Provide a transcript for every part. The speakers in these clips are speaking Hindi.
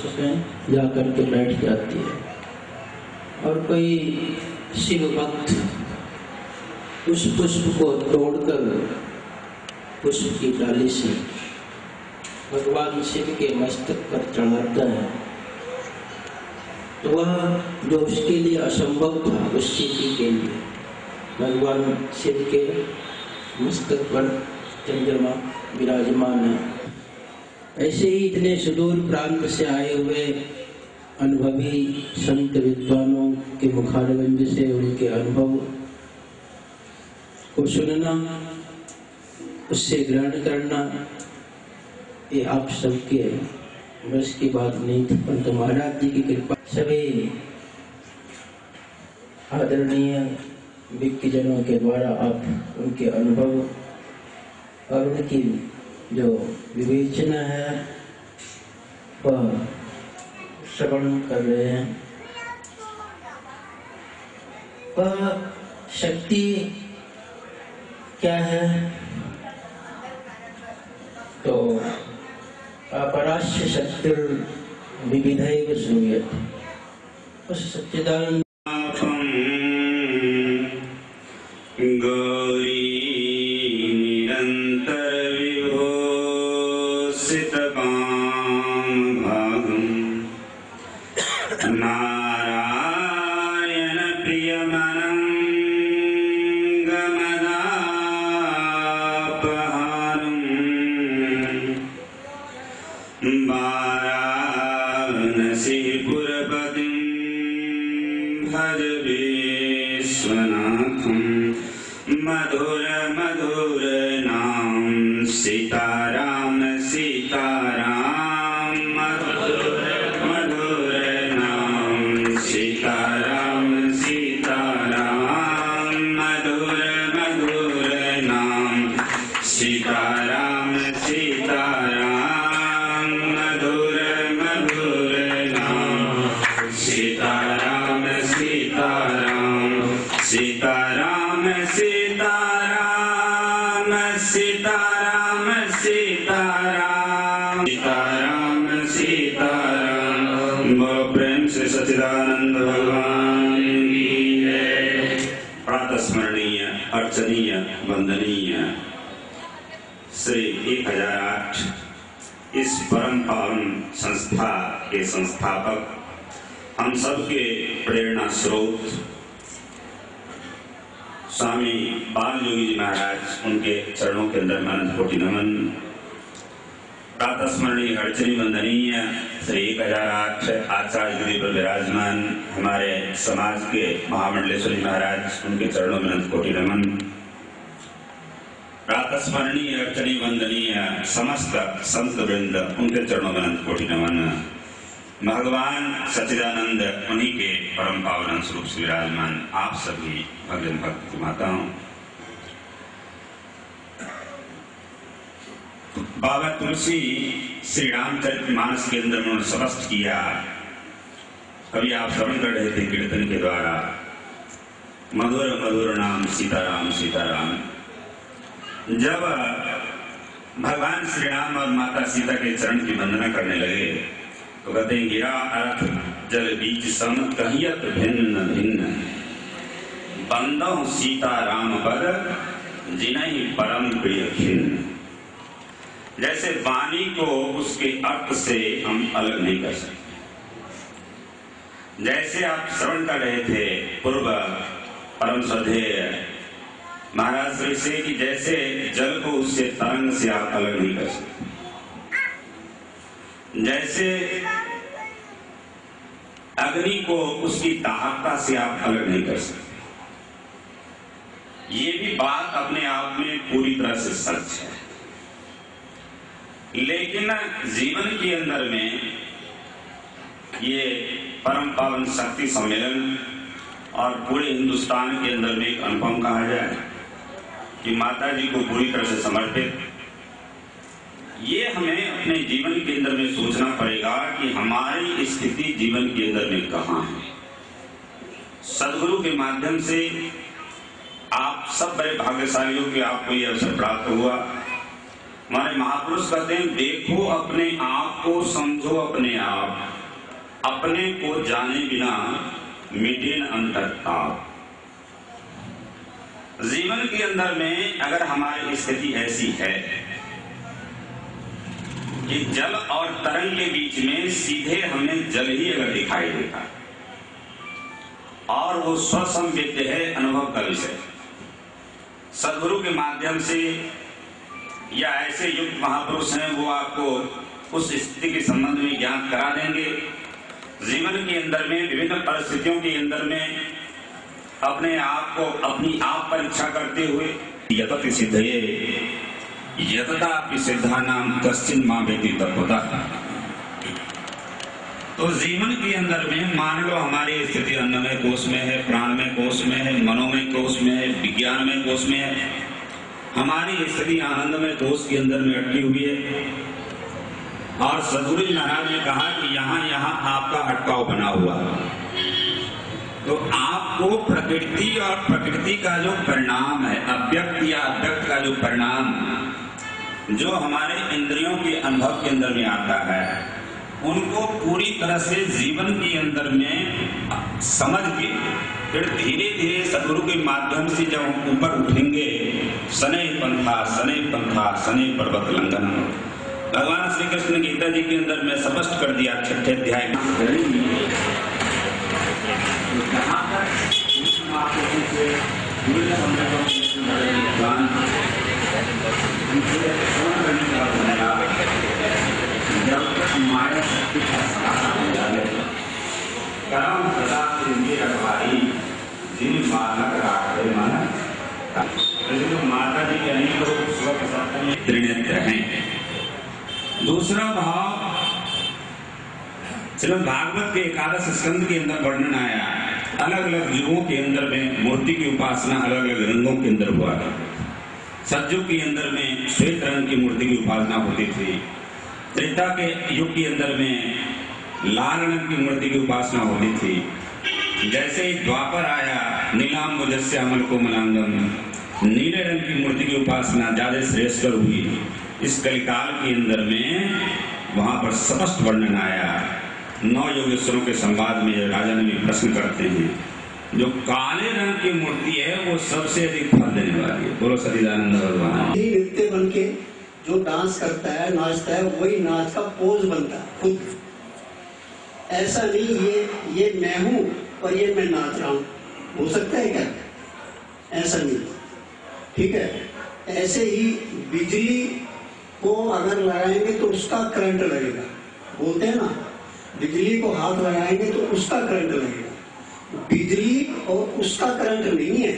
पुष्प में जा करके बैठ जाती है, और कोई शिव भक्त उस पुष्प को तोड़कर पुष्प की डाली से भगवान शिव के मस्तक पर चढ़ाता है, तो वह जो उसके लिए असंभव था, उस स्थिति के लिए भगवान शिव के मस्तक पर चंद्रमा विराजमान है। ऐसे ही इतने सुदूर प्रांत से आए हुए अनुभवी संत विद्वानों के मुखारविंद से उनके अनुभव को सुनना, उससे ग्रहण करना, ये आप सबके बस की बात नहीं थी, परंतु महाराज जी की कृपा सभी आदरणीय विज्ञजनों के द्वारा आप उनके अनुभव और उनकी जो विवेचना है वह श्रवण कर रहे हैं। वह शक्ति क्या है? तो अपराश्य शक्तिर विविधैव श्रूयते, उस सच्चिदानंद गौरी निरंतर विभूषित काम भागम नारायण प्रियमनं गमनापहारं वाराणसीपुरपतिं भज विश्वनाथं मधुर मधुर नाम सीताराम सीताराम मधुर मधुर नाम सीताराम सीताराम मधुर मधुर नाम सीताराम सीताराम मधुर मधुर नाम सीताराम सीताराम सीताराम सीताराम सीताराम सीताराम सीताराम सीताराम। बोलो प्रेम से सच्चिदानंद भगवान की जय। प्रातः स्मरणीय अर्चनीय वंदनीय श्री 1008 इस परम पावन संस्था के संस्थापक, हम सबके प्रेरणा स्रोत स्वामी बाल योगी जी महाराज, उनके चरणों के अंदर अनंत कोटि नमन। प्रातः स्मरणीय अर्चनी वंदनीय श्री 1008 आचार्य गृह पर विराजमान हमारे समाज के महामंडलेश्वर जी महाराज, उनके चरणों में अनंत कोटि नमन। प्रातः स्मरणीय अर्चनी वंदनीय समस्त संत वृंद, उनके चरणों में अनंत कोटि नमन। भगवान सच्चिदानंद उन्हीं के परम पावन स्वरूप से विराजमान आप सभी भगवान भक्त माताओं। बाबा तुलसी श्री रामचरितमानस के अंदर उन्होंने स्पष्ट किया, कभी आप श्रवण कर रहे थे कीर्तन के द्वारा, मधुर मधुर नाम सीताराम सीताराम। जब भगवान श्री राम और माता सीता के चरण की वंदना करने लगे तो कहते हैं, गिरा अर्थ जल बीच सम कहियत भिन्न भिन्न, बंदो सीता राम पद जिनहि परम प्रिय खिन्न। जैसे वाणी को उसके अर्थ से हम अलग नहीं कर सकते, जैसे आप श्रवण कर रहे थे पूर्व परम श्रद्धेय महाराज श्री से कि जैसे जल को उससे तरंग से आप अलग नहीं कर सकते, जैसे अग्नि को उसकी दाहकता से आप अलग नहीं कर सकते। ये भी बात अपने आप में पूरी तरह से सच है, लेकिन जीवन के अंदर में ये परम पावन शक्ति सम्मेलन और पूरे हिंदुस्तान के अंदर में एक अनुपम कहा जाए कि माता जी को पूरी तरह से समर्पित, ये हमें अपने जीवन के अंदर में सोचना पड़ेगा कि हमारी स्थिति जीवन के अंदर में कहाँ है। सदगुरु के माध्यम से आप सब बड़े भाग्यशालियों के आपको ये अवसर प्राप्त हुआ हमारे महापुरुष कहते हैं, देखो अपने आप को, समझो अपने आप, अपने को जाने बिना मिटे न अंतरताप। जीवन के अंदर में अगर हमारी स्थिति ऐसी है कि जल और तरंग के बीच में सीधे हमें जल ही अगर दिखाई देता और वो स्वसंवेद्य है, अनुभव का विषय, सदगुरु के माध्यम से या ऐसे युक्त महापुरुष हैं, वो आपको उस स्थिति के संबंध में ज्ञान करा देंगे। जीवन के अंदर में विभिन्न परिस्थितियों के अंदर में अपने आप को, अपनी आप परीक्षा करते हुए यतति सिद्धये यततापि सिद्धानाम कश्चिन् मां वेत्ति तत्त्वतः। तो जीवन के अंदर में मान लो हमारी स्थिति अन्नमय कोश में है, प्राणमय कोश में है, मनोमय कोश में है, विज्ञानमय कोश में है, हमारी स्थिति आनंदमय कोश के अंदर में अटकी हुई है। और सदगुरु जी महाराज ने कहा कि यहाँ यहाँ आपका अटकाव बना हुआ है। तो आपको प्रकृति और प्रकृति का जो परिणाम है, अव्यक्त या अव्यक्त का जो परिणाम जो हमारे इंद्रियों के अनुभव के अंदर में आता है, उनको पूरी तरह से जीवन के अंदर में समझ के फिर धीरे धीरे सदगुरु के माध्यम से जब हम ऊपर उठेंगे, शनै पंथा शनै पर्वत लंघन। भगवान श्री कृष्ण ने गीता जी के अंदर में स्पष्ट कर दिया 6ठे अध्याय में, जब तक माया शक्ति का सहारा हो जाए, कर्म सदा से रखवाई जिन बालक राखे मन। माता जी के अनेक रूप स्वरूप सत्य में त्रिनेत्र हैं। दूसरा भाव श्रीमद् भागवत के 11 स्कंद के अंदर वर्णन आया, अलग अलग युगों के अंदर में मूर्ति की उपासना अलग अलग रंगों के अंदर हुआ। सतयुग के अंदर में श्वेत रंग की मूर्ति की उपासना होती थी, त्रेता के युग के अंदर में लाल रंग की मूर्ति की उपासना होती थी। जैसे ही द्वापर आया, नीलांबुजस्यामल कोमलांगम, नीले रंग की मूर्ति की उपासना ज्यादा श्रेष्ठकर हुई। इस कलिकाल के अंदर में वहां पर स्पष्ट वर्णन आया। 9 योगेश्वरों के संवाद में राजा ने भी प्रश्न करते हैं, जो काले रंग की मूर्ति है वो सबसे अधिक फल देने वाली है। बोलो सच्चिदानंद भगवान। नृत्य बन के जो डांस करता है, नाचता है, वही नाच का पोज बनता है खुद। ऐसा नहीं ये मैं हूं और ये मैं नाच रहा हूं, हो सकता है क्या? ऐसा नहीं, ठीक है। ऐसे ही बिजली को अगर लगाएंगे तो उसका करंट लगेगा, बोलते हैं ना, बिजली को हाथ लगाएंगे तो उसका करंट लगेगा। बिजली और उसका करंट नहीं है,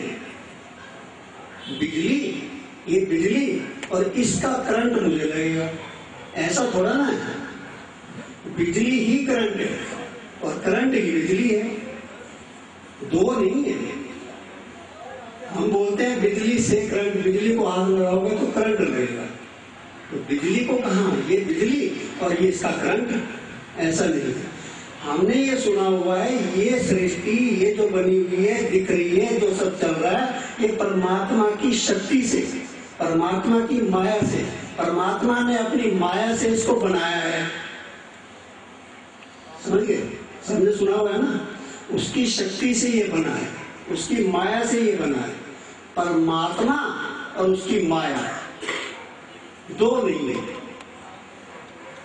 ये बिजली और इसका करंट मुझे लगेगा, ऐसा थोड़ा ना है। बिजली ही करंट है और करंट ही बिजली है, दो नहीं है। हम बोलते हैं बिजली से करंट, बिजली को हाथ लगाओगे तो करंट लगेगा, तो बिजली को कहाँ, ये बिजली और ये इसका करंट, ऐसा नहीं है। हमने ये सुना हुआ है, ये सृष्टि, ये जो बनी हुई है, दिख रही है, जो सब चल रहा है, ये परमात्मा की शक्ति से, परमात्मा की माया से, परमात्मा ने अपनी माया से इसको बनाया है। समझ गए? सबने सुना हुआ है ना, उसकी शक्ति से ये बना है, उसकी माया से ये बना है। परमात्मा और उसकी माया दो नहीं है।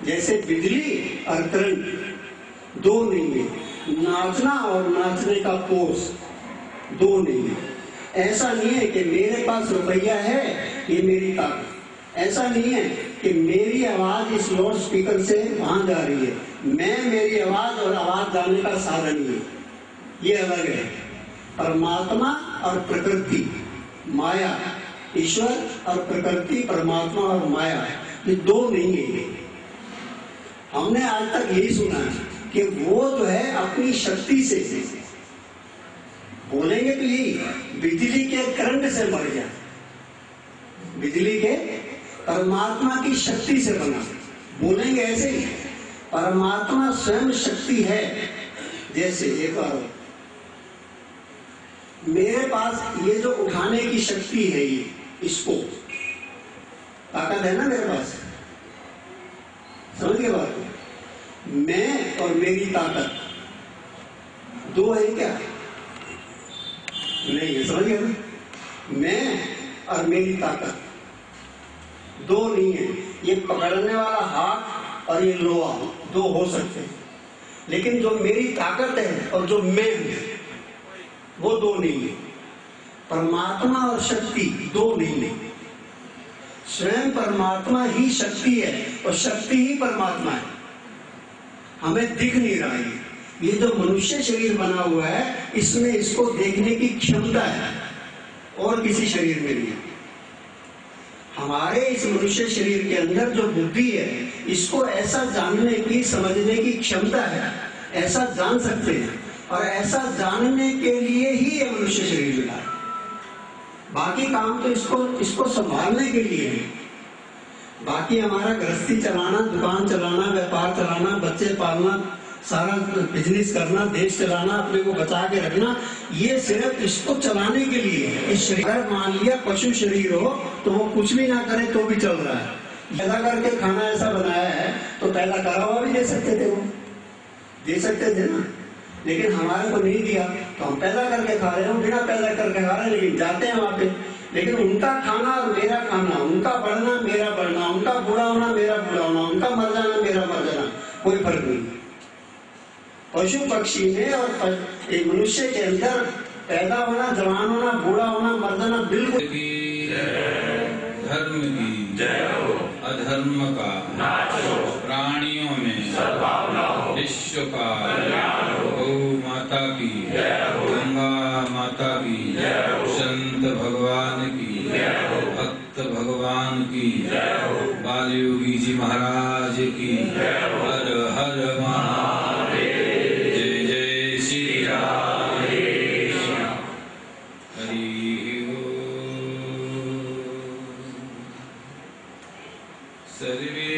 जैसे बिजली और करंट दो नहीं है, नाचना और नाचने का पोज दो नहीं है। ऐसा नहीं है कि मेरे पास रुपया है, ये मेरी ताकत। ऐसा नहीं है कि मेरी आवाज इस लाउड स्पीकर से वहां जा रही है, मैं मेरी आवाज और आवाज जाने का साधन ही है, ये अलग है। परमात्मा और प्रकृति, माया, ईश्वर और प्रकृति, परमात्मा और माया, ये दो नहीं है। हमने आज तक यही सुना है कि वो जो है अपनी शक्ति से, बोलेंगे तो यही, बिजली के करंट से मर गया, बिजली के परमात्मा की शक्ति से बना, बोलेंगे ऐसे ही। परमात्मा स्वयं शक्ति है। जैसे एक बार मेरे पास ये जो उठाने की शक्ति है, ये इसको ताकत है ना मेरे पास, समझ गए बात? मैं और मेरी ताकत दो है क्या? नहीं है, समझ गए ना? मैं और मेरी ताकत दो नहीं है। ये पकड़ने वाला हाथ और ये लोहा दो हो सकते हैं, लेकिन जो मेरी ताकत है और जो मैं हूं वो दो नहीं है। परमात्मा और शक्ति दो नहीं है। स्वयं परमात्मा ही शक्ति है और शक्ति ही परमात्मा है। हमें दिख नहीं रहा है। ये जो मनुष्य शरीर बना हुआ है, इसमें इसको देखने की क्षमता है और किसी शरीर में नहीं है। हमारे इस मनुष्य शरीर के अंदर जो बुद्धि है, इसको ऐसा जानने की, समझने की क्षमता है, ऐसा जान सकते हैं, और ऐसा जानने के लिए ही ये मनुष्य शरीर मिला है। बाकी काम तो इसको संभालने के लिए है। बाकी हमारा गृहस्थी चलाना, दुकान चलाना, व्यापार चलाना, बच्चे पालना, सारा बिजनेस करना, देश चलाना, अपने को बचा के रखना, ये सिर्फ इसको चलाने के लिए है। इस शरीर, अगर मान लिया पशु शरीर हो तो वो कुछ भी ना करे तो भी चल रहा है। पैदा करके खाना ऐसा बनाया है तो पैदा करा हुआ भी दे सकते थे, वो दे सकते थे ना, लेकिन हमारे को नहीं दिया तो हम पैदा करके खा रहे हैं, बिना पैदा करके खा रहे हैं, लेकिन जाते हैं वहां पे। लेकिन उनका खाना और मेरा खाना, उनका बढ़ना मेरा बढ़ना, उनका बूढ़ा होना मेरा बूढ़ा होना, उनका मर जाना मेरा मर जाना, कोई फर्क नहीं। पशु पक्षी में और एक मनुष्य के अंदर पैदा होना, जवान होना, बूढ़ा होना, मर जाना बिल्कुल। धर्म की अधर्म का प्राणियों में विश्व का गौ माता की, गंगा माता की, संत भगवान की, भक्त भगवान की, बाल योगी जी महाराज की। हर हर महादेव, जय जय श्री राम। हरि ओम। सर्वे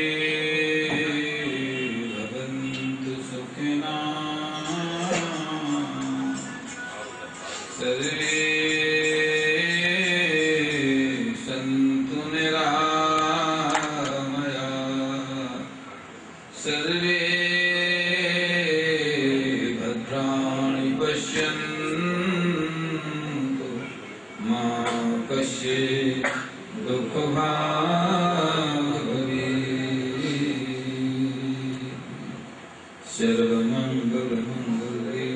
भवन्तु सुखिनः, सर्वे सन्तु निरामयाः, सर्वे भद्राणि पश्यन्तु मा कश्चित् दुःखभाग् भवेत्। सर्वमङ्गलमङ्गले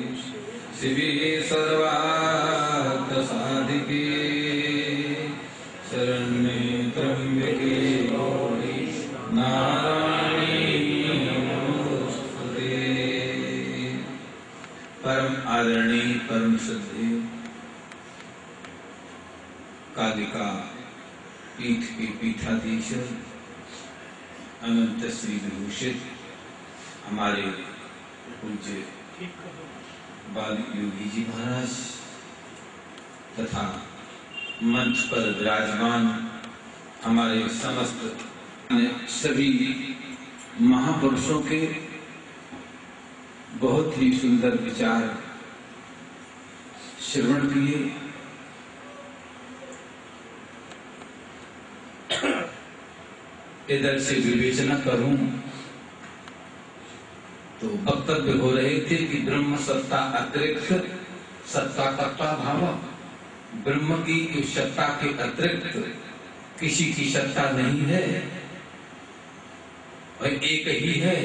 शिवे सर्वार्थसाधिके, शरण्ये त्र्यम्बके गौरी नारायणी नमोस्तुते। परम आदरणीय, परम श्रद्धेय कालिका पीठ के पीठाधीश्वर अनंत श्री विभूषित हमारे पूज्य बाल योगी जी महाराज तथा मंच पर विराजमान हमारे समस्त सभी महापुरुषों के बहुत ही सुंदर विचार श्रवण किए। इधर से विवेचना करूं तो वक्तव्य हो रहे थे कि ब्रह्म सत्ता अतिरिक्त सत्ता कर्ता भाव, ब्रह्म की इस सत्ता के अतिरिक्त किसी की सत्ता नहीं है और एक ही है।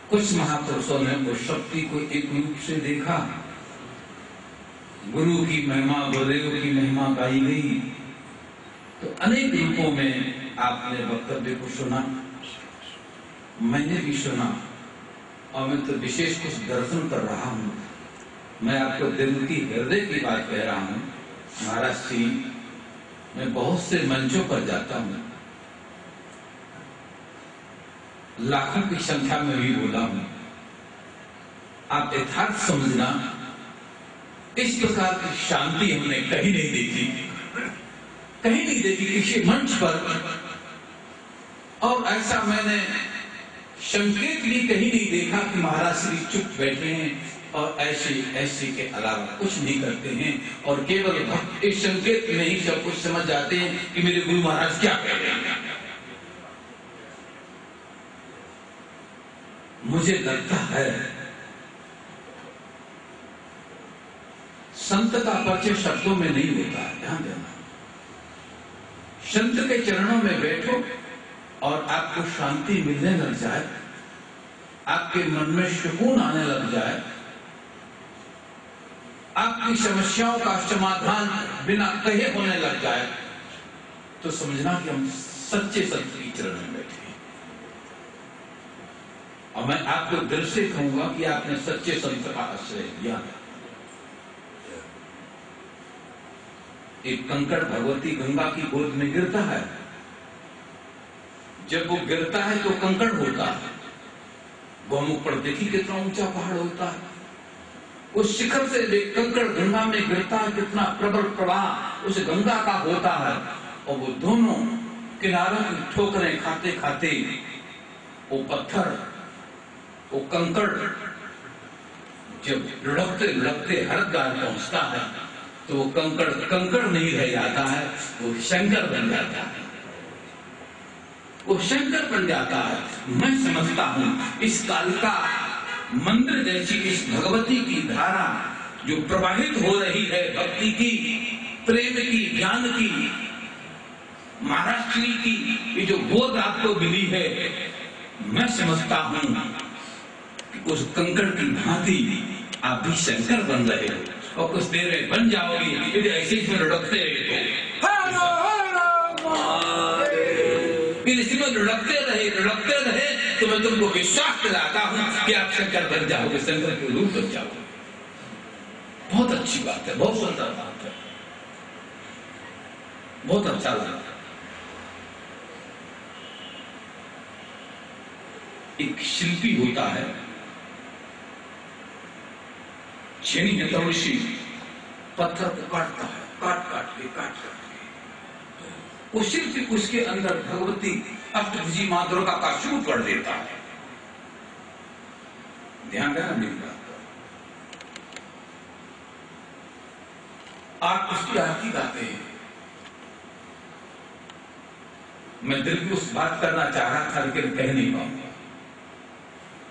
कुछ महापुरुषों ने उस शक्ति को एक रूप से देखा, गुरु की महिमा, गुरुदेव की महिमा गाई गई, तो अनेक रूपों में आपने वक्तव्य को सुना, मैंने भी सुना, और मैं तो विशेष कुछ दर्शन कर रहा हूं। मैं आपको दिल की, हृदय की बात कह रहा हूं। महाराज श्री, मैं बहुत से मंचों पर जाता हूं, लाखों की संख्या में भी बोला हूं। आप यथार्थ समझना, इस प्रकार की शांति हमने कहीं नहीं देखी, कहीं नहीं देखी किसी मंच पर। और ऐसा मैंने संकेत भी कहीं नहीं देखा कि महाराज श्री चुप बैठे हैं, और ऐसे के अलावा कुछ नहीं करते हैं, और केवल भक्त एक संकेत में ही सब कुछ समझ जाते हैं कि मेरे गुरु महाराज क्या कह रहे हैं। मुझे लगता है संत का परिचय शब्दों में नहीं होता है, ध्यान देना। संत के चरणों में बैठो और आपको शांति मिलने लग जाए, आपके मन में सुकून आने लग जाए, आपकी समस्याओं का समाधान बिना कहे होने लग जाए, तो समझना कि हम सच्चे संत के चरण में बैठे हैं। और मैं आपको दिल से कहूंगा कि आपने सच्चे संत का आश्रय लिया। एक कंकड़ भगवती गंगा की गोद में गिरता है, जब वो गिरता है तो कंकड़ होता है। गौमुख पर देखी कितना ऊंचा पहाड़ होता है, उस शिखर से एक कंकड़ गंगा में गिरता है, कितना प्रबल प्रवाह उस गंगा का होता है, और वो दोनों किनारों की ठोकरें खाते खाते वो पत्थर, वो कंकड़ जब लुढ़कते लुढ़कते हरिद्वार पहुंचता है, तो वो कंकड़ नहीं रह जाता है, वो शंकर बन जाता है, वो शंकर बन जाता है। मैं समझता हूं इस कालिका मंदिर जैसी इस भगवती की धारा जो प्रवाहित हो रही है, भक्ति की, प्रेम की, ज्ञान की, महाराष्ट्री की, ये जो गोद आपको मिली है, मैं समझता हूं कि उस कंकड़ की भांति आप भी शंकर बन रहे हो, और कुछ देर में बन जाओगे यदि ऐसे ही लुढ़कते रहे लुढ़कते रहे तो मैं तुमको विश्वास दिलाता हूं कि आप शंकर बन जाओगे, शंकर के रूप बन जाओगे। बहुत अच्छी बात है, बहुत सुंदर बात है, बहुत अच्छा लगा। एक शिल्पी होता है, छेनी हथौड़ी पत्थर को काटता है, काट के वो शिल्पी उसके अंदर भगवती अष्टभुजी मां दुर्गा का स्वरूप कर देता है। ध्यान देना मेरी बात पर। आप उसकी आरती गाते हैं। मैं दिल की उस बात करना चाह रहा था लेकिन कह नहीं पाऊंगा।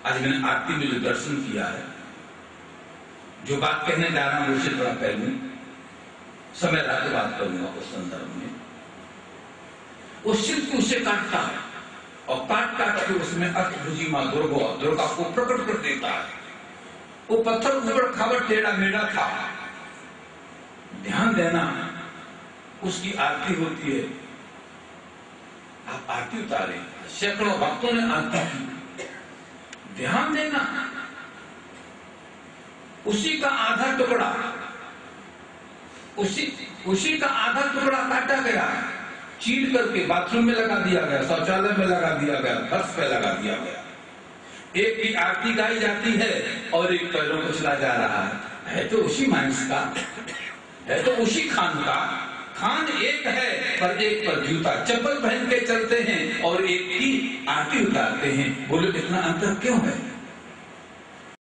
आज मैंने आरती में जो दर्शन किया है, जो बात कहने जा रहा हूं उससे थोड़ा पहले समय रहते बात करूंगा उस संदर्भ में। वो शिल्प उसे काटता है और काट के उसमें अष्टभुजी मां दुर्गा को प्रकट कर देता है। वो पत्थर ऊपर खावर टेढ़ा मेढ़ा था। ध्यान देना, उसकी आरती होती है, आप आरती उतारे, सैकड़ों भक्तों ने आरती की। ध्यान देना, उसी का आधा टुकड़ा काटा गया, चीर करके बाथरूम में लगा दिया गया, शौचालय में लगा दिया गया, फर्श पे लगा दिया गया। एक की आरती गाई जाती है और एक पैरों को चला जा रहा है तो उसी मांस का, है तो उसी खान का। खान एक है पर एक पर जूता चप्पल पहन के चलते हैं और एक की आरती उतारते हैं। बोलो इतना अंतर क्यों है?